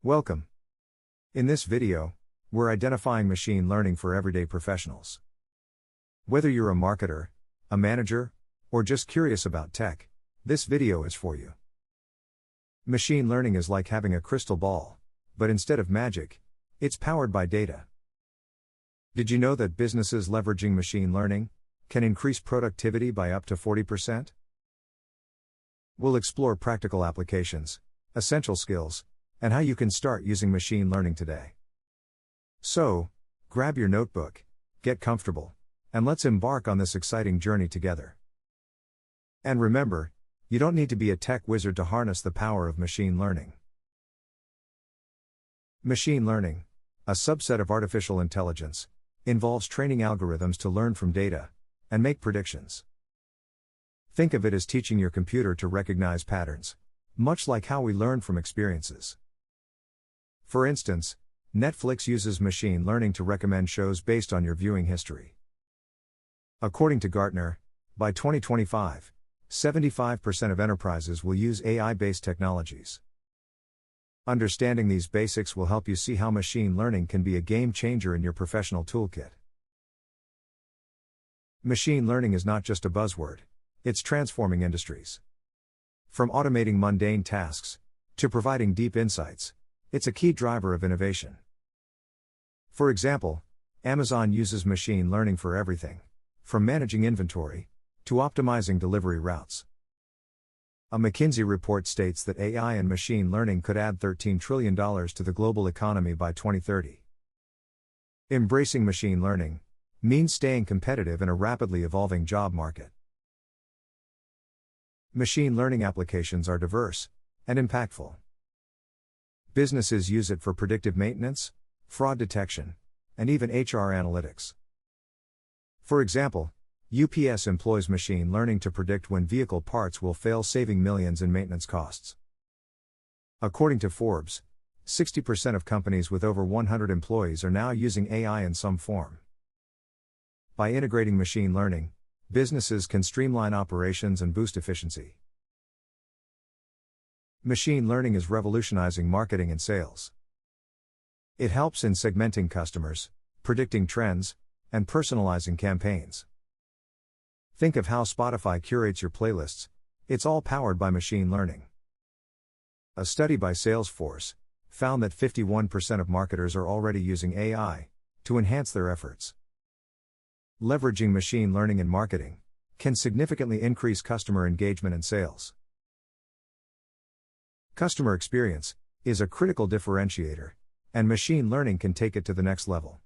Welcome. In this video, we're identifying machine learning for everyday professionals. Whether you're a marketer, a manager, or just curious about tech, this video is for you. Machine learning is like having a crystal ball, but instead of magic, it's powered by data. Did you know that businesses leveraging machine learning can increase productivity by up to 40%? We'll explore practical applications, essential skills, and how you can start using machine learning today. So, grab your notebook, get comfortable, and let's embark on this exciting journey together. And remember, you don't need to be a tech wizard to harness the power of machine learning. Machine learning, a subset of artificial intelligence, involves training algorithms to learn from data and make predictions. Think of it as teaching your computer to recognize patterns, much like how we learn from experiences. For instance, Netflix uses machine learning to recommend shows based on your viewing history. According to Gartner, by 2025, 75% of enterprises will use AI-based technologies. Understanding these basics will help you see how machine learning can be a game changer in your professional toolkit. Machine learning is not just a buzzword, it's transforming industries. From automating mundane tasks to providing deep insights, it's a key driver of innovation. For example, Amazon uses machine learning for everything, from managing inventory to optimizing delivery routes. A McKinsey report states that AI and machine learning could add $13 trillion to the global economy by 2030. Embracing machine learning means staying competitive in a rapidly evolving job market. Machine learning applications are diverse and impactful. Businesses use it for predictive maintenance, fraud detection, and even HR analytics. For example, UPS employs machine learning to predict when vehicle parts will fail, saving millions in maintenance costs. According to Forbes, 60% of companies with over 100 employees are now using AI in some form. By integrating machine learning, businesses can streamline operations and boost efficiency. Machine learning is revolutionizing marketing and sales. It helps in segmenting customers, predicting trends, and personalizing campaigns. Think of how Spotify curates your playlists, it's all powered by machine learning. A study by Salesforce found that 51% of marketers are already using AI to enhance their efforts. Leveraging machine learning in marketing can significantly increase customer engagement and sales. Customer experience is a critical differentiator, and machine learning can take it to the next level.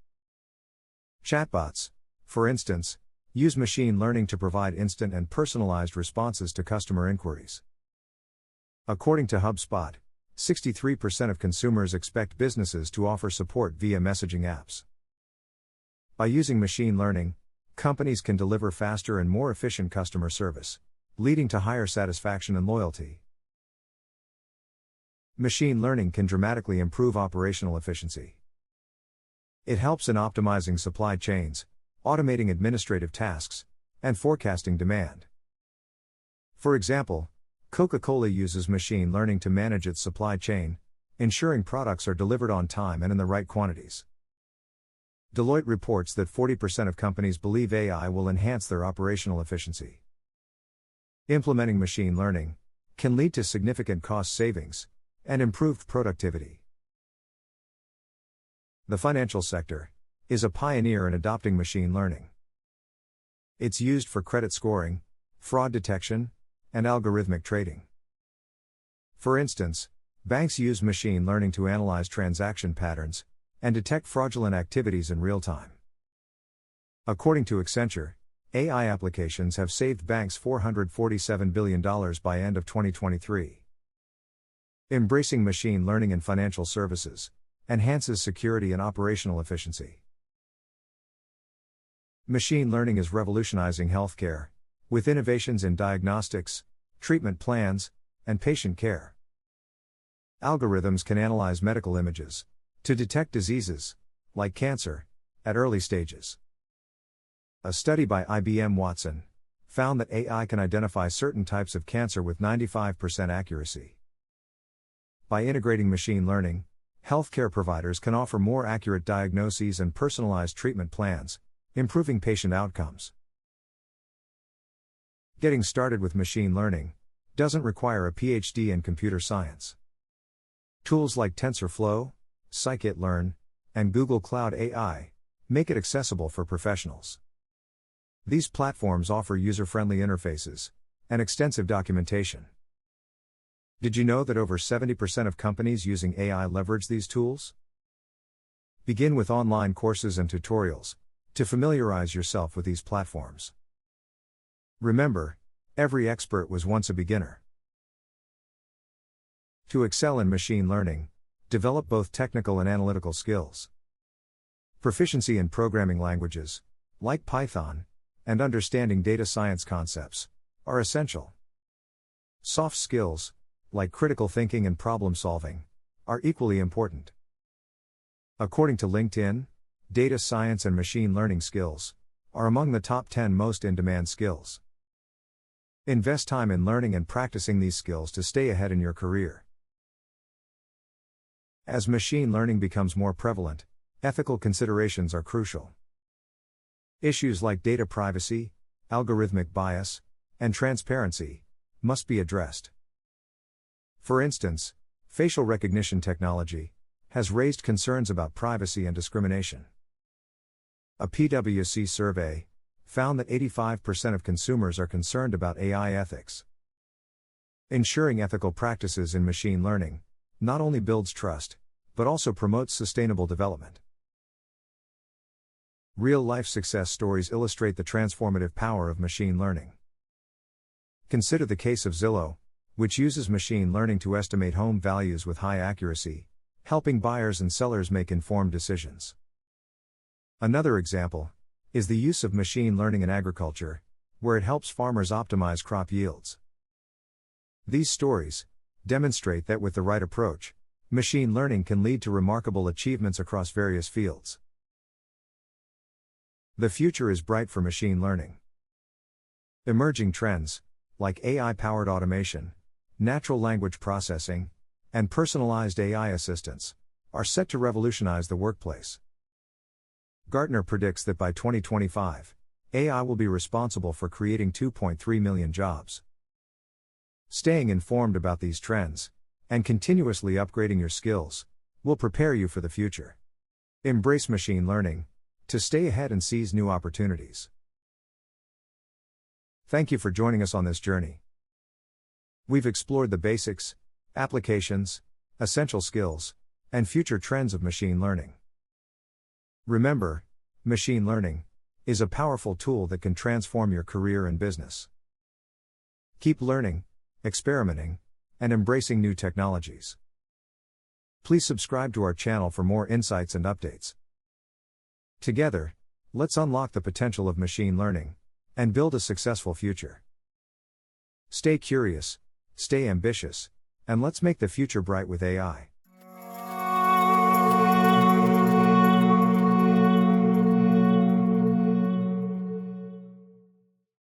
Chatbots, for instance, use machine learning to provide instant and personalized responses to customer inquiries. According to HubSpot, 63% of consumers expect businesses to offer support via messaging apps. By using machine learning, companies can deliver faster and more efficient customer service, leading to higher satisfaction and loyalty. Machine learning can dramatically improve operational efficiency. It helps in optimizing supply chains, automating administrative tasks, and forecasting demand. For example, Coca-Cola uses machine learning to manage its supply chain, ensuring products are delivered on time and in the right quantities. Deloitte reports that 40% of companies believe AI will enhance their operational efficiency. Implementing machine learning can lead to significant cost savings and improved productivity. The financial sector is a pioneer in adopting machine learning. It's used for credit scoring, fraud detection, and algorithmic trading. For instance, banks use machine learning to analyze transaction patterns and detect fraudulent activities in real time. According to Accenture, AI applications have saved banks $447 billion by end of 2023. Embracing machine learning in financial services enhances security and operational efficiency. Machine learning is revolutionizing healthcare, with innovations in diagnostics, treatment plans, and patient care. Algorithms can analyze medical images to detect diseases, like cancer, at early stages. A study by IBM Watson found that AI can identify certain types of cancer with 95% accuracy. By integrating machine learning, healthcare providers can offer more accurate diagnoses and personalized treatment plans, improving patient outcomes. Getting started with machine learning doesn't require a PhD in computer science. Tools like TensorFlow, scikit-learn, and Google Cloud AI make it accessible for professionals. These platforms offer user-friendly interfaces and extensive documentation. Did you know that over 70% of companies using AI leverage these tools? Begin with online courses and tutorials to familiarize yourself with these platforms. Remember, every expert was once a beginner. To excel in machine learning, develop both technical and analytical skills. Proficiency in programming languages, like Python, and understanding data science concepts are essential. Soft skills, like critical thinking and problem solving, are equally important. According to LinkedIn, data science and machine learning skills are among the top 10 most in-demand skills. Invest time in learning and practicing these skills to stay ahead in your career. As machine learning becomes more prevalent, ethical considerations are crucial. Issues like data privacy, algorithmic bias, and transparency must be addressed. For instance, facial recognition technology has raised concerns about privacy and discrimination. A PwC survey found that 85% of consumers are concerned about AI ethics. Ensuring ethical practices in machine learning not only builds trust, but also promotes sustainable development. Real-life success stories illustrate the transformative power of machine learning. Consider the case of Zillow, which uses machine learning to estimate home values with high accuracy, helping buyers and sellers make informed decisions. Another example is the use of machine learning in agriculture, where it helps farmers optimize crop yields. These stories demonstrate that with the right approach, machine learning can lead to remarkable achievements across various fields. The future is bright for machine learning. Emerging trends, like AI-powered automation, natural language processing, and personalized AI assistants, are set to revolutionize the workplace. Gartner predicts that by 2025, AI will be responsible for creating 2.3 million jobs. Staying informed about these trends, and continuously upgrading your skills, will prepare you for the future. Embrace machine learning to stay ahead and seize new opportunities. Thank you for joining us on this journey. We've explored the basics, applications, essential skills, and future trends of machine learning. Remember, machine learning is a powerful tool that can transform your career and business. Keep learning, experimenting, and embracing new technologies. Please subscribe to our channel for more insights and updates. Together, let's unlock the potential of machine learning and build a successful future. Stay curious, stay ambitious, and let's make the future bright with AI.